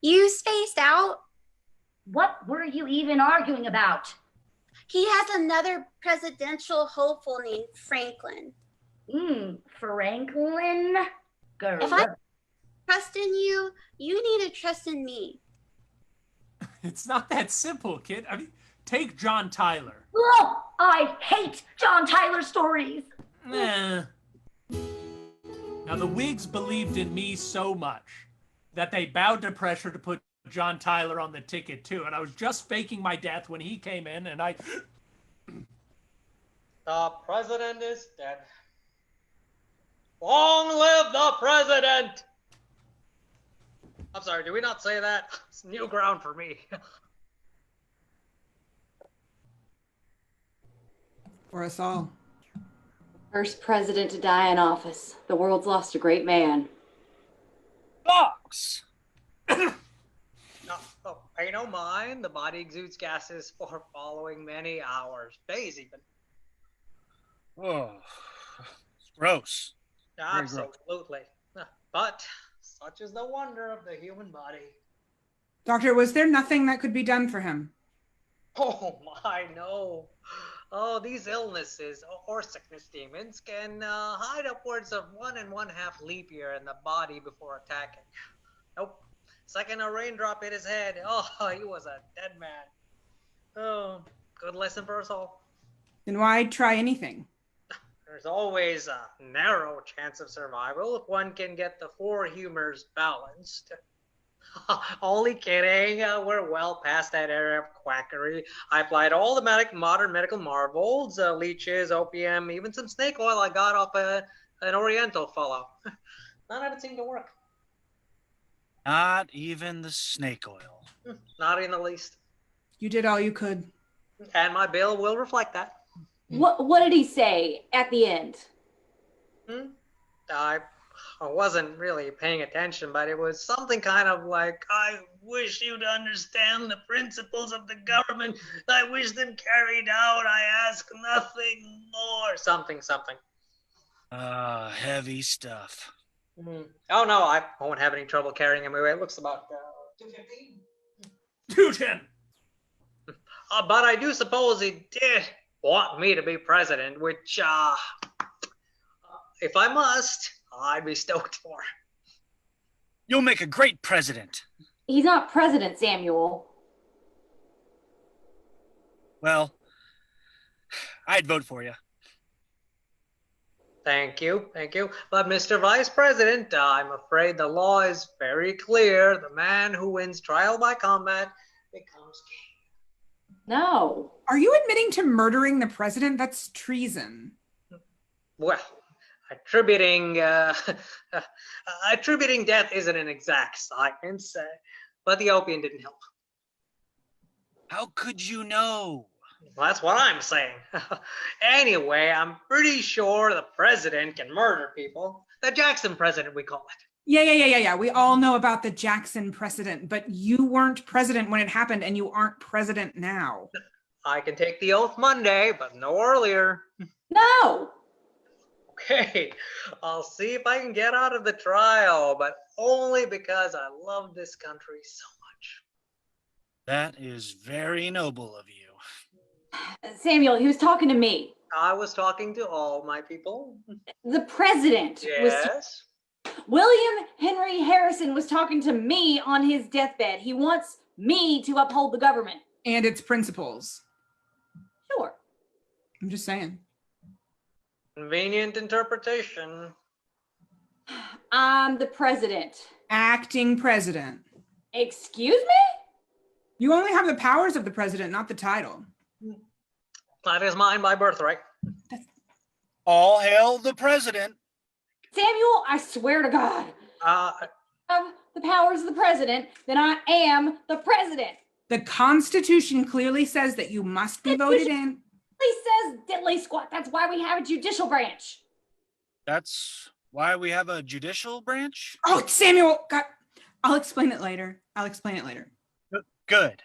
You spaced out? What were you even arguing about? He has another presidential hopeful named Franklin. Franklin? If I trust in you, you need to trust in me. It's not that simple, kid. I mean, take John Tyler. Oh, I hate John Tyler stories. Now, the Whigs believed in me so much that they bowed to pressure to put John Tyler on the ticket, too. And I was just faking my death when he came in, and I... The president is dead. Long live the president! I'm sorry, did we not say that? It's new ground for me. For us all. First president to die in office. The world's lost a great man. Fox! No, pay no mind. The body exudes gases for following many hours, days even. Oh, it's gross. Absolutely. But such is the wonder of the human body. Doctor, was there nothing that could be done for him? Oh my, no. Oh, these illnesses or sickness demons can hide upwards of 1 1/2 leap year in the body before attacking. Nope. Second a raindrop hit his head. Oh, he was a dead man. Oh, good lesson for us all. Then why try anything? There's always a narrow chance of survival if one can get the 4 humors balanced. Only kidding. We're well past that era of quackery. I applied all the modern medical marvels, leeches, opium, even some snake oil I got off an Oriental fellow. None of it seemed to work. Not even the snake oil. Not in the least. You did all you could. And my bill will reflect that. What did he say at the end? I wasn't really paying attention, but it was something kind of like, I wish you'd understand the principles of the government. I wish them carried out. I ask nothing more. Something. Heavy stuff. Oh, no, I won't have any trouble carrying him away. It looks about 215. 210. But I do suppose he did want me to be president, which, if I must, I'd be stoked for. You'll make a great president. He's not president, Samuel. Well, I'd vote for you. Thank you. But Mr. Vice President, I'm afraid the law is very clear. The man who wins trial by combat becomes king. No. Are you admitting to murdering the president? That's treason. Well, attributing death isn't an exact science, but the opium didn't help. How could you know? Well, that's what I'm saying. Anyway, I'm pretty sure the president can murder people. The Jackson president, we call it. Yeah. We all know about the Jackson precedent, but you weren't president when it happened, and you aren't president now. I can take the oath Monday, but no earlier. No. Okay, I'll see if I can get out of the trial, but only because I love this country so much. That is very noble of you. Samuel, he was talking to me. I was talking to all my people. The president Yes. William Henry Harrison was talking to me on his deathbed. He wants me to uphold the government. And its principles. Sure. I'm just saying. Convenient interpretation. I'm the president. Acting president. Excuse me? You only have the powers of the president, not the title. That is mine by birthright. All hail the president. Samuel, I swear to God. the powers of the president, then I am the president. The Constitution clearly says that you must be voted in. It says diddly squat. That's why we have a judicial branch. That's why we have a judicial branch? Oh, Samuel, God, I'll explain it later. Good.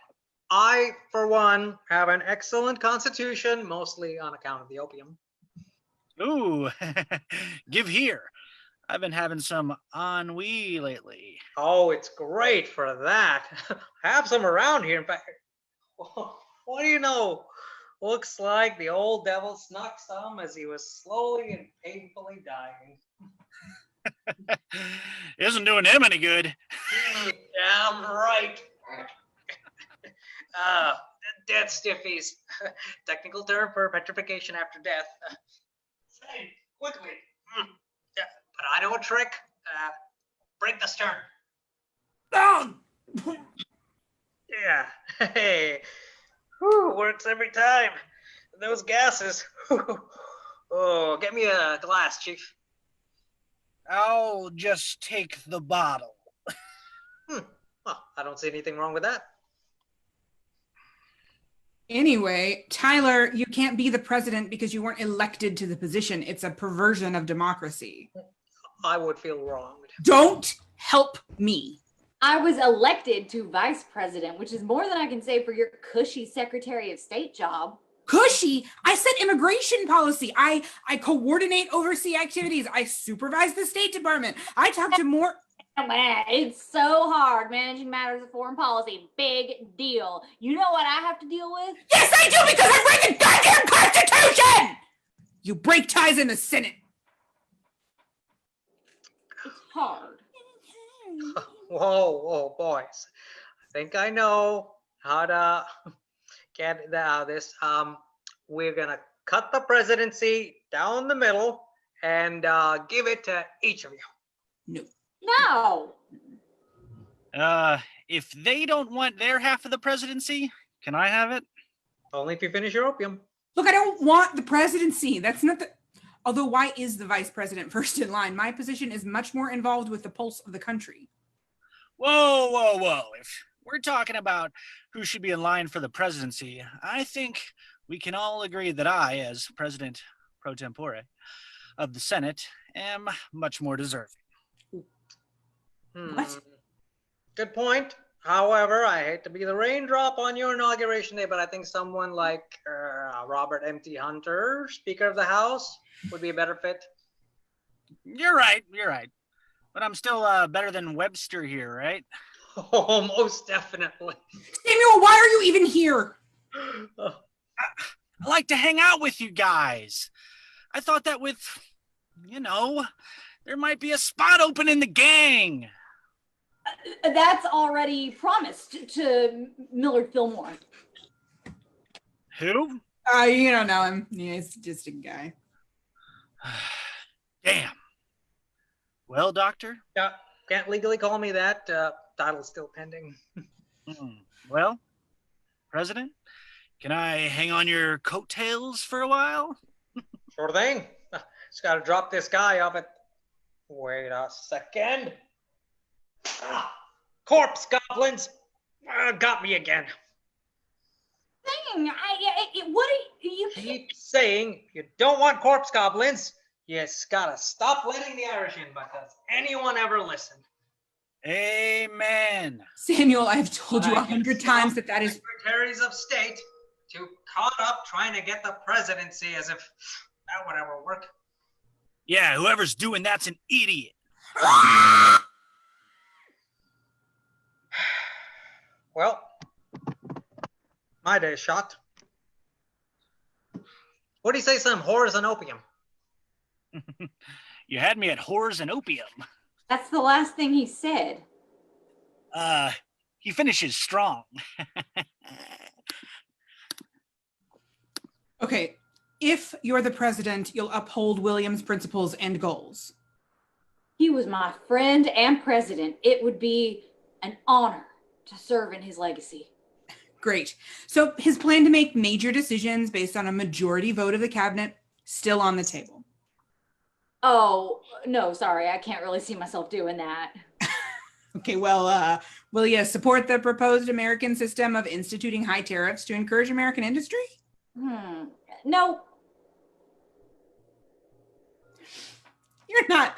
I, for one, have an excellent constitution, mostly on account of the opium. Ooh, give here. I've been having some ennui lately. Oh, it's great for that. Have some around here. In fact, what do you know? Looks like the old devil snuck some as he was slowly and painfully dying. Isn't doing him any good. Damn right. Death stiffies. Technical term for petrification after death. Say, quickly. Yeah, but I know a trick. Break the stern. Oh! Yeah. Hey. Whew, works every time. Those gases. Oh, get me a glass, Chief. I'll just take the bottle. Well, I don't see anything wrong with that. Anyway, Tyler, you can't be the president because you weren't elected to the position. It's a perversion of democracy. I would feel wronged. Don't help me. I was elected to vice president, which is more than I can say for your cushy Secretary of State job. Cushy? I set immigration policy. I coordinate, oversee activities. I supervise the State Department. I talk to more... It's so hard managing matters of foreign policy. Big deal. You know what I have to deal with? Yes, I do, because I read the goddamn Constitution! You break ties in the Senate. It's hard. Whoa, boys. I think I know how to get this. We're gonna cut the presidency down the middle and give it to each of you. No. If they don't want their half of the presidency, can I have it? Only if you finish your opium. Look, I don't want the presidency. That's not the... Although, why is the vice president first in line? My position is much more involved with the pulse of the country. Whoa. If we're talking about who should be in line for the presidency, I think we can all agree that I, as president pro tempore of the Senate, am much more deserving. What? Good point. However, I hate to be the raindrop on your inauguration day, but I think someone like Robert M.T. Hunter, Speaker of the House, would be a better fit. You're right. But I'm still better than Webster here, right? Oh, most definitely. Samuel, why are you even here? I like to hang out with you guys. I thought that with, there might be a spot open in the gang. That's already promised to Millard Fillmore. Who? You don't know him. Yeah, he's just a guy. Damn. Well, Doctor? Can't legally call me that. Title's still pending. Well, President, can I hang on your coattails for a while? Sure thing. Just gotta drop this guy off at... Wait a second. Corpse goblins! Got me again. Dang, what are you... Keep saying you don't want corpse goblins. You just gotta stop letting the Irish in, but does anyone ever listen? Amen. Samuel, I've told you 100 times that is... Secretaries of State too caught up trying to get the presidency as if that would ever work. Yeah, whoever's doing that's an idiot. Well, my day's shot. What do you say, some whores and opium? You had me at whores and opium. That's the last thing he said. He finishes strong. Okay, if you're the president, you'll uphold William's principles and goals. He was my friend and president. It would be an honor to serve in his legacy. Great. So his plan to make major decisions based on a majority vote of the cabinet, still on the table. Oh, no, sorry. I can't really see myself doing that. Okay, well, will you support the proposed American system of instituting high tariffs to encourage American industry? No. You're not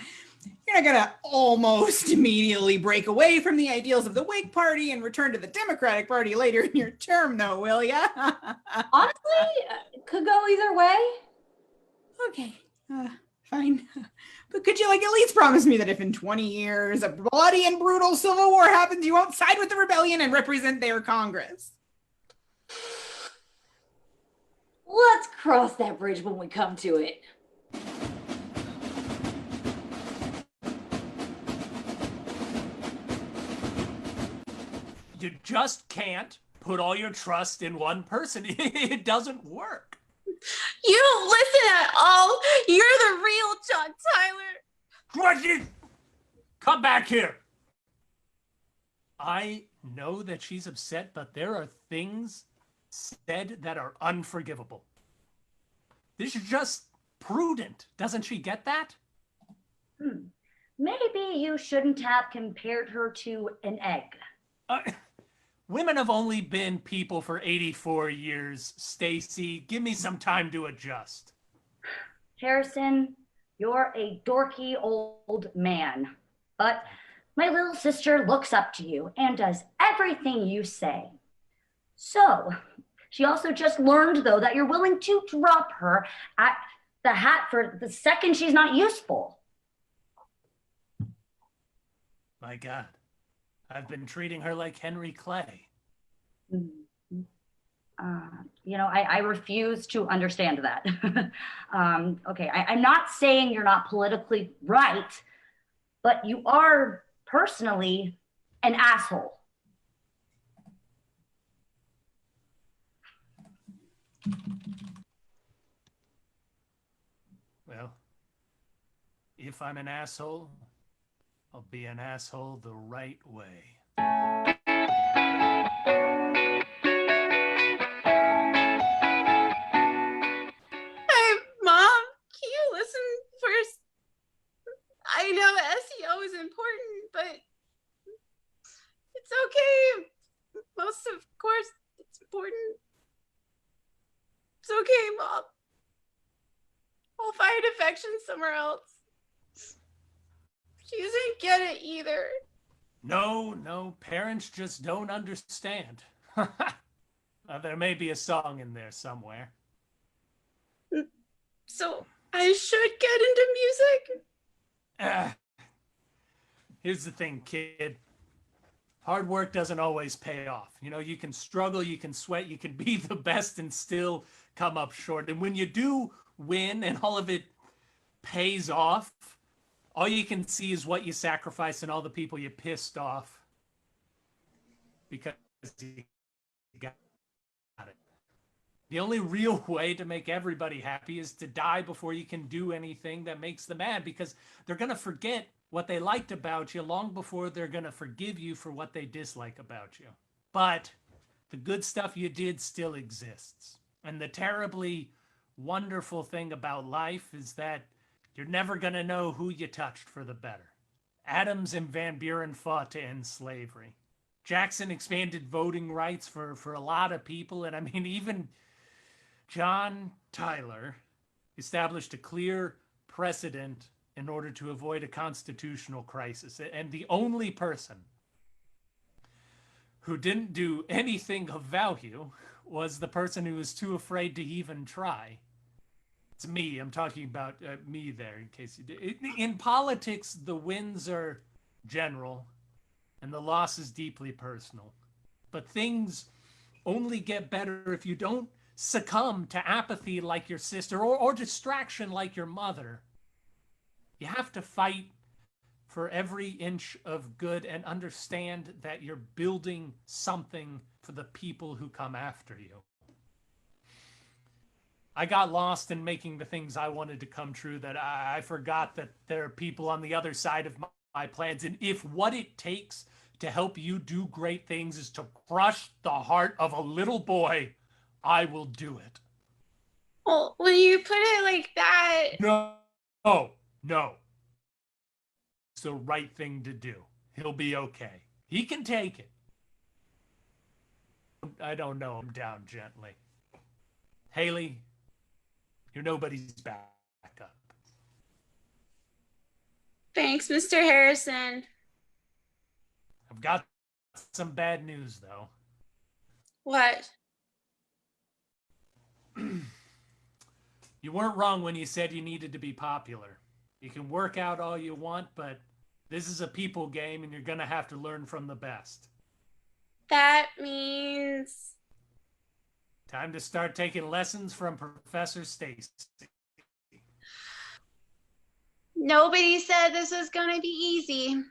gonna almost immediately break away from the ideals of the Whig Party and return to the Democratic Party later in your term, though, will ya? Honestly, could go either way. Okay, fine. But could you, like, at least promise me that if in 20 years a bloody and brutal civil war happens, you won't side with the rebellion and represent their Congress? Let's cross that bridge when we come to it. You just can't put all your trust in one person. It doesn't work. You don't listen at all. You're the real John Tyler. Reggie, come back here. I know that she's upset, but there are things said that are unforgivable. This is just prudent. Doesn't she get that? Maybe you shouldn't have compared her to an egg. Women have only been people for 84 years, Stacey. Give me some time to adjust. Harrison, you're a dorky old man, but my little sister looks up to you and does everything you say. So, she also just learned, though, that you're willing to drop her at the hat for the second she's not useful. My God. I've been treating her like Henry Clay. I refuse to understand that. Okay, I'm not saying you're not politically right, but you are personally an asshole. Well, if I'm an asshole, I'll be an asshole the right way. Hey, Mom, can you listen first? I know SEO is important, but it's okay. Most of course, it's important. It's okay, Mom. I'll find affection somewhere else. She doesn't get it either. No, parents just don't understand. There may be a song in there somewhere. So I should get into music? Here's the thing, kid. Hard work doesn't always pay off. You can struggle, you can sweat, you can be the best and still come up short. And when you do win and all of it pays off, all you can see is what you sacrificed and all the people you pissed off because you got it. The only real way to make everybody happy is to die before you can do anything that makes them mad, because they're going to forget what they liked about you long before they're going to forgive you for what they dislike about you. But the good stuff you did still exists. And the terribly wonderful thing about life is that you're never going to know who you touched for the better. Adams and Van Buren fought to end slavery. Jackson expanded voting rights for a lot of people. And I mean, even John Tyler established a clear precedent in order to avoid a constitutional crisis. And the only person who didn't do anything of value was the person who was too afraid to even try. It's me. I'm talking about me there, in case you did. In politics, the wins are general and the loss is deeply personal. But things only get better if you don't succumb to apathy like your sister or distraction like your mother. You have to fight for every inch of good and understand that you're building something for the people who come after you. I got lost in making the things I wanted to come true, that I forgot that there are people on the other side of my plans. And if what it takes to help you do great things is to crush the heart of a little boy, I will do it. Well, when you put it like that... No. It's the right thing to do. He'll be okay. He can take it. I don't know him down gently. Hayley, you're nobody's backup. Thanks, Mr. Harrison. I've got some bad news, though. What? You weren't wrong when you said you needed to be popular. You can work out all you want, but this is a people game and you're going to have to learn from the best. That means... Time to start taking lessons from Professor Stacey. Nobody said this was going to be easy.